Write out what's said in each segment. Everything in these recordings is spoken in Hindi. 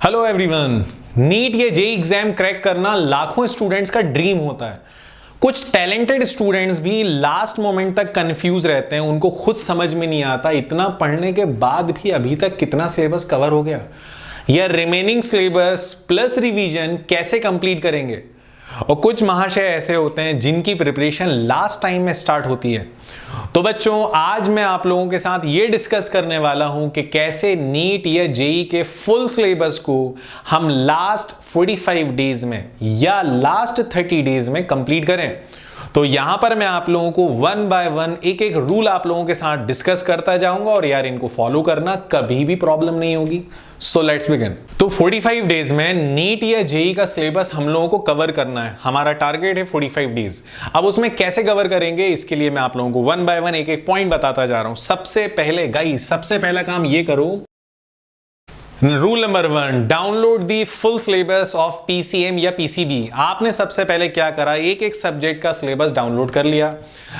Hello everyone. नीट या जेई एग्जाम क्रैक करना लाखों स्टूडेंट्स का ड्रीम होता है। कुछ टैलेंटेड स्टूडेंट्स भी लास्ट मोमेंट तक कंफ्यूज रहते हैं, उनको खुद समझ में नहीं आता इतना पढ़ने के बाद भी अभी तक कितना सिलेबस कवर हो गया या रिमेनिंग सिलेबस प्लस रिवीजन कैसे कंप्लीट करेंगे। और कुछ महाशय ऐसे होते हैं जिनकी प्रिपरेशन लास्ट टाइम में स्टार्ट होती है। तो बच्चों, आज मैं आप लोगों के साथ ये डिस्कस करने वाला हूं कि कैसे नीट या जेई के फुल सिलेबस को हम लास्ट 45 डेज में या लास्ट 30 डेज में कंप्लीट करें। तो यहां पर मैं आप लोगों को वन बाय वन एक एक रूल आप लोगों के साथ डिस्कस करता जाऊंगा और यार इनको फॉलो करना कभी भी प्रॉब्लम नहीं होगी। So let's begin. तो 45 डेज में नीट या जेई का सिलेबस हम लोगों को कवर करना है। हमारा टारगेट है 45 डेज। अब उसमें कैसे कवर करेंगे, इसके लिए मैं आप लोगों को वन बाय वन एक एक पॉइंट बताता जा रहा हूं। सबसे पहले गाइस, सबसे पहला काम ये करो, rule number 1, download the full syllabus of PCM या पीसीबी। आपने सबसे पहले क्या करा, एक एक सब्जेक्ट का सिलेबस डाउनलोड कर लिया।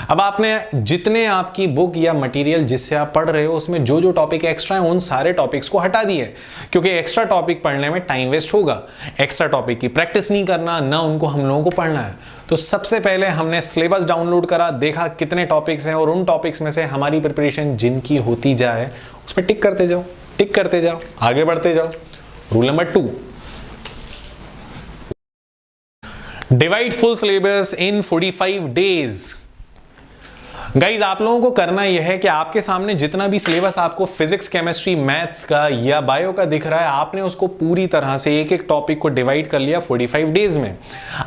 अब आपने जितने आपकी बुक या मटेरियल जिससे आप पढ़ रहे हो उसमें जो जो टॉपिक एक्स्ट्रा है उन सारे टॉपिक्स को हटा दिए, क्योंकि एक्स्ट्रा टॉपिक पढ़ने में टाइम वेस्ट होगा। एक्स्ट्रा टॉपिक की प्रैक्टिस नहीं करना, ना उनको हम लोगों को पढ़ना है। तो सबसे पहले हमने सिलेबस डाउनलोड करा, देखा कितने टॉपिक्स हैं और उन टॉपिक्स में से हमारी प्रिपरेशन जिनकी होती जाए उस पर टिक करते जाओ, टिक करते जाओ, आगे बढ़ते जाओ। Rule number 2, divide full syllabus in 45 days. Guys, आप लोगों को करना यह है कि आपके सामने जितना भी सिलेबस आपको फिजिक्स, केमिस्ट्री, मैथ्स का या बायो का दिख रहा है, आपने उसको पूरी तरह से एक एक टॉपिक को डिवाइड कर लिया 45 डेज में।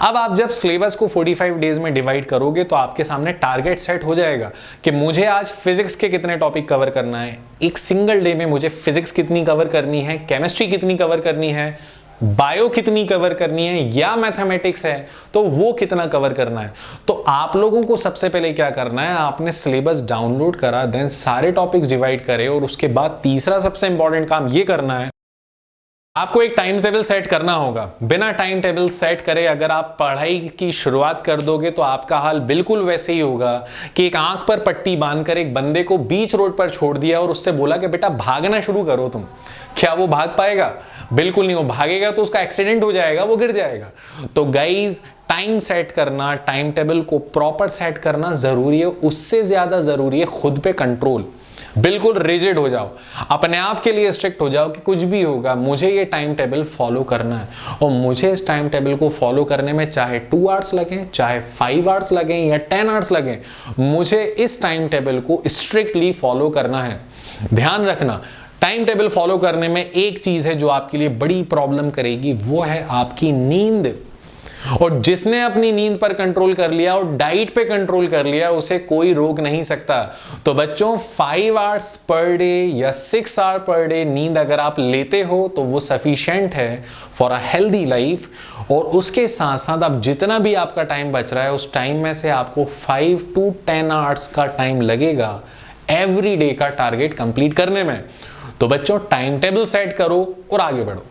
अब आप जब सिलेबस को 45 डेज में डिवाइड करोगे तो आपके सामने टारगेट सेट हो जाएगा कि मुझे आज फिजिक्स के कितने टॉपिक कवर करना है, एक सिंगल डे में मुझे फिजिक्स कितनी कवर करनी है, केमिस्ट्री कितनी कवर करनी है, बायो कितनी कवर करनी है, या मैथमेटिक्स है तो वो कितना कवर करना है। तो आप लोगों को सबसे पहले क्या करना है, आपने सिलेबस डाउनलोड करा, देन सारे टॉपिक्स डिवाइड करे और उसके बाद तीसरा सबसे इंपॉर्टेंट काम ये करना है, आपको एक टाइम टेबल सेट करना होगा। बिना टाइम टेबल सेट करे अगर आप पढ़ाई की शुरुआत कर दोगे तो आपका हाल बिल्कुल वैसे ही होगा कि एक आंख पर पट्टी बांधकर एक बंदे को बीच रोड पर छोड़ दिया और उससे बोला कि बेटा भागना शुरू करो तुम। क्या वो भाग पाएगा? बिल्कुल नहीं। वो भागेगा तो उसका एक्सीडेंट हो जाएगा, वो गिर जाएगा। तो गाइज, टाइम सेट करना, टाइम टेबल को प्रॉपर सेट करना जरूरी है। उससे ज्यादा जरूरी है खुद पे कंट्रोल। बिल्कुल रिजिड हो जाओ, अपने आप के लिए स्ट्रिक्ट हो जाओ कि कुछ भी होगा मुझे ये टाइम टेबल फॉलो करना है और मुझे इस टाइम टेबल को फॉलो करने में चाहे 2 आवर्स लगे, चाहे 5 आवर्स लगे या 10 आवर्स लगे, मुझे इस टाइम टेबल को स्ट्रिक्टली फॉलो करना है। ध्यान रखना, टाइम टेबल फॉलो करने में एक चीज है जो आपके लिए बड़ी प्रॉब्लम करेगी, वो है आपकी नींद। और जिसने अपनी नींद पर कंट्रोल कर लिया और डाइट पे कंट्रोल कर लिया उसे कोई रोक नहीं सकता। तो बच्चों, 5 आवर्स पर डे या 6 आवर पर डे नींद अगर आप लेते हो तो वो सफिशिएंट है फॉर अ हेल्दी लाइफ। और उसके साथ साथ अब जितना भी आपका टाइम बच रहा है उस टाइम में से आपको 5 to 10 आवर्स का टाइम लगेगा एवरी डे का टारगेट कंप्लीट करने में। तो बच्चों, टाइम टेबल सेट करो और आगे बढ़ो।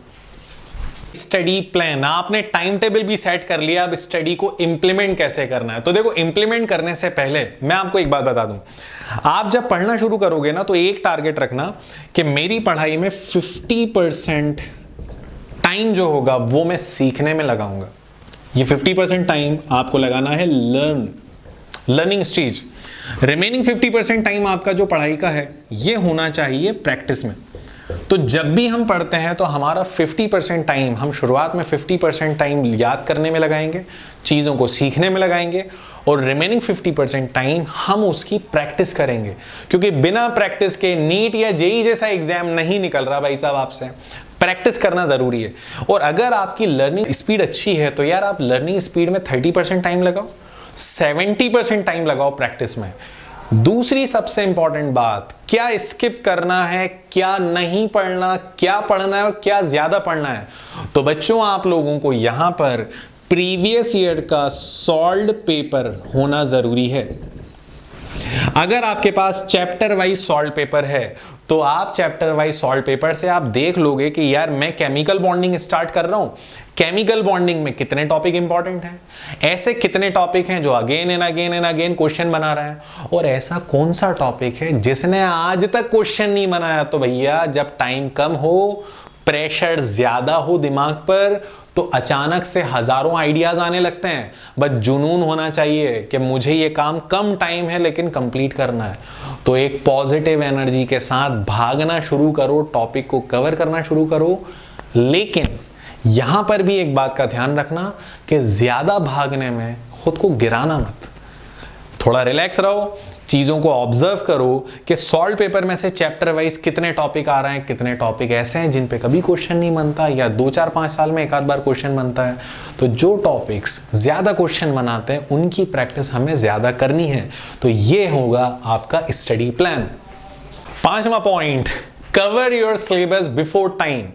स्टडी प्लान, आपने टाइम टेबल भी सेट कर लिया, अब स्टडी को इंप्लीमेंट कैसे करना है। तो देखो, इंप्लीमेंट करने से पहले मैं आपको एक बात बता दूं, आप जब पढ़ना शुरू करोगे ना तो एक टारगेट रखना कि मेरी पढ़ाई में 50% टाइम जो होगा वो मैं सीखने में लगाऊंगा। ये 50% टाइम आपको लगाना है लर्निंग स्टेज। रिमेनिंग 50% टाइम आपका जो पढ़ाई का है ये होना चाहिए प्रैक्टिस में। तो जब भी हम पढ़ते हैं तो हमारा 50% टाइम हम शुरुआत में 50% टाइम याद करने में लगाएंगे, चीज़ों को सीखने में लगाएंगे और रिमेनिंग 50% टाइम हम उसकी प्रैक्टिस करेंगे। क्योंकि बिना प्रैक्टिस के नीट या जेई जैसा एग्जाम नहीं निकल रहा भाई साहब आपसे। प्रैक्टिस करना ज़रूरी है। और अगर आपकी लर्निंग स्पीड अच्छी है तो यार आप लर्निंग स्पीड में 30% टाइम लगाओ, 70% टाइम लगाओ प्रैक्टिस में। दूसरी सबसे इंपॉर्टेंट बात, क्या स्किप करना है, क्या नहीं पढ़ना, क्या पढ़ना है और क्या ज्यादा पढ़ना है। तो बच्चों, आप लोगों को यहां पर प्रीवियस ईयर का सॉल्व्ड पेपर होना जरूरी है। अगर आपके पास चैप्टर वाइज सॉल्व पेपर है तो आप चैप्टर वाइज सॉल्व पेपर से आप देख लोगे कि यार मैं केमिकल बॉन्डिंग स्टार्ट कर रहा हूं, केमिकल बॉन्डिंग में कितने टॉपिक इंपॉर्टेंट हैं, ऐसे कितने टॉपिक हैं जो अगेन एंड अगेन क्वेश्चन बना रहा है, और ऐसा कौन सा टॉपिक है जिसने आज तक क्वेश्चन नहीं बनाया। तो भैया, जब टाइम कम हो प्रेशर ज्यादा हो दिमाग पर तो अचानक से हजारों आइडियाज आने लगते हैं, बट जुनून होना चाहिए कि मुझे ये काम कम टाइम है लेकिन कंप्लीट करना है। तो एक पॉजिटिव एनर्जी के साथ भागना शुरू करो, टॉपिक को कवर करना शुरू करो। लेकिन यहां पर भी एक बात का ध्यान रखना कि ज्यादा भागने में खुद को गिराना मत, थोड़ा रिलैक्स रहो, चीजों को ऑब्जर्व करो कि सॉल्व पेपर में से चैप्टर वाइज कितने टॉपिक आ रहे हैं, कितने टॉपिक ऐसे हैं जिन पे कभी क्वेश्चन नहीं बनता या 2-4-5 साल में एक आध बार क्वेश्चन बनता है। तो जो टॉपिक्स ज्यादा क्वेश्चन बनाते हैं उनकी प्रैक्टिस हमें ज्यादा करनी है। तो ये होगा आपका स्टडी प्लान। 5वां point, cover your syllabus before time.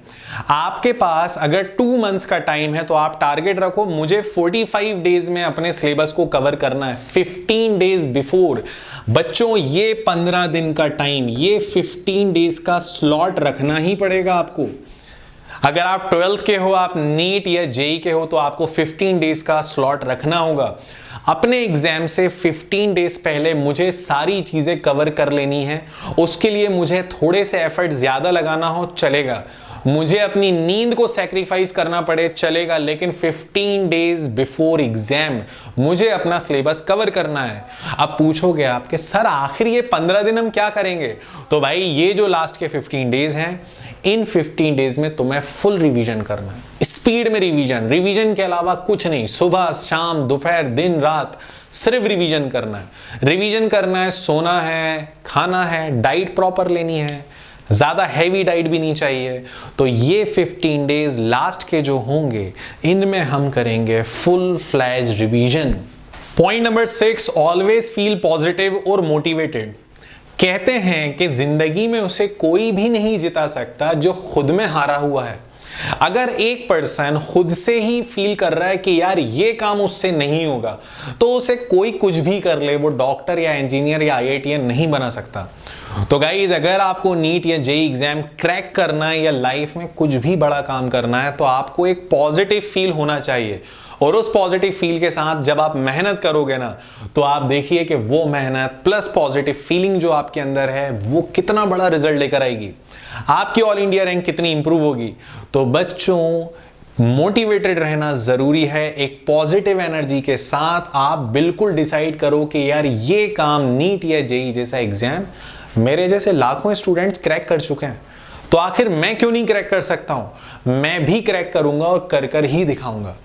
आपके पास अगर 2 मंथ्स का टाइम है तो आप टारगेट रखो, मुझे 45 डेज में अपने सिलेबस को कवर करना है, 15 डेज बिफोर। बच्चों ये 15 दिन का टाइम, ये 15 डेज का स्लॉट रखना ही पड़ेगा आपको। अगर आप 12th के हो, आप नीट या जेई के हो, तो आपको 15 डेज का स्लॉट रखना होगा। अपने एग्जाम से 15 डेज पहले मुझे सारी चीजें कवर कर लेनी है। उसके लिए मुझे थोड़े से एफर्ट ज्यादा लगाना हो चलेगा, मुझे अपनी नींद को सैक्रिफाइस करना पड़े चलेगा, लेकिन 15 डेज बिफोर एग्जाम मुझे अपना सिलेबस कवर करना है। अब पूछोगे आपके सर आखिर ये 15 दिन हम क्या करेंगे? तो भाई ये जो लास्ट के 15 डेज हैं, इन 15 डेज में तुम्हें फुल रिवीजन करना है, स्पीड में रिवीजन, रिवीजन के अलावा कुछ नहीं। सुबह शाम दोपहर दिन रात सिर्फ रिवीजन करना है। रिवीजन करना है, सोना है, खाना है, डाइट प्रॉपर लेनी है, ज्यादा हैवी डाइट भी नहीं चाहिए। तो ये 15 डेज लास्ट के जो होंगे इनमें हम करेंगे full fledge revision. Point number 6, always feel positive और मोटिवेटेड। कहते हैं कि जिंदगी में उसे कोई भी नहीं जिता सकता जो खुद में हारा हुआ है। अगर एक पर्सन खुद से ही फील कर रहा है कि यार ये काम उससे नहीं होगा, तो उसे कोई कुछ भी कर ले, वो डॉक्टर या इंजीनियर या IITian नहीं बना सकता। तो गाइज अगर आपको नीट या जेई एग्जाम क्रैक करना है या लाइफ में कुछ भी बड़ा काम करना है, तो आपको एक पॉजिटिव फील होना चाहिए। और उस पॉजिटिव फील के साथ जब आप मेहनत करोगे ना, तो आप देखिए कि वो मेहनत प्लस पॉजिटिव फीलिंग जो आपके अंदर है वो कितना बड़ा रिजल्ट लेकर आएगी, आपकी ऑल इंडिया रैंक कितनी इंप्रूव होगी। तो बच्चों मोटिवेटेड रहना जरूरी है। एक पॉजिटिव एनर्जी के साथ आप बिल्कुल डिसाइड करो कि यार ये काम नीट या जेई जैसा एग्जाम मेरे जैसे लाखों स्टूडेंट्स क्रैक कर चुके हैं, तो आखिर मैं क्यों नहीं क्रैक कर सकता हूं? मैं भी क्रैक करूंगा और कर कर ही दिखाऊंगा।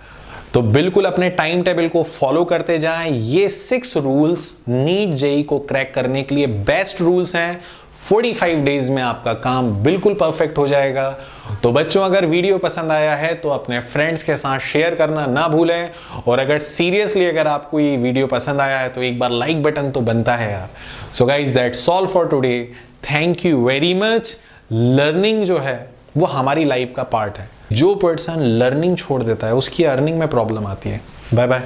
तो बिल्कुल अपने टाइम टेबल को फॉलो करते जाएं। ये 6 रूल्स नीट जेई को क्रैक करने के लिए बेस्ट रूल्स हैं। 45 डेज में आपका काम बिल्कुल परफेक्ट हो जाएगा। तो बच्चों अगर वीडियो पसंद आया है तो अपने फ्रेंड्स के साथ शेयर करना ना भूलें, और अगर सीरियसली अगर आपको ये वीडियो पसंद आया है तो एक बार लाइक बटन तो बनता है यार। So guys that's all for today, thank you very much. Learning जो है वो हमारी लाइफ का पार्ट है। जो पर्सन लर्निंग छोड़ देता है उसकी अर्निंग में प्रॉब्लम आती है। Bye bye.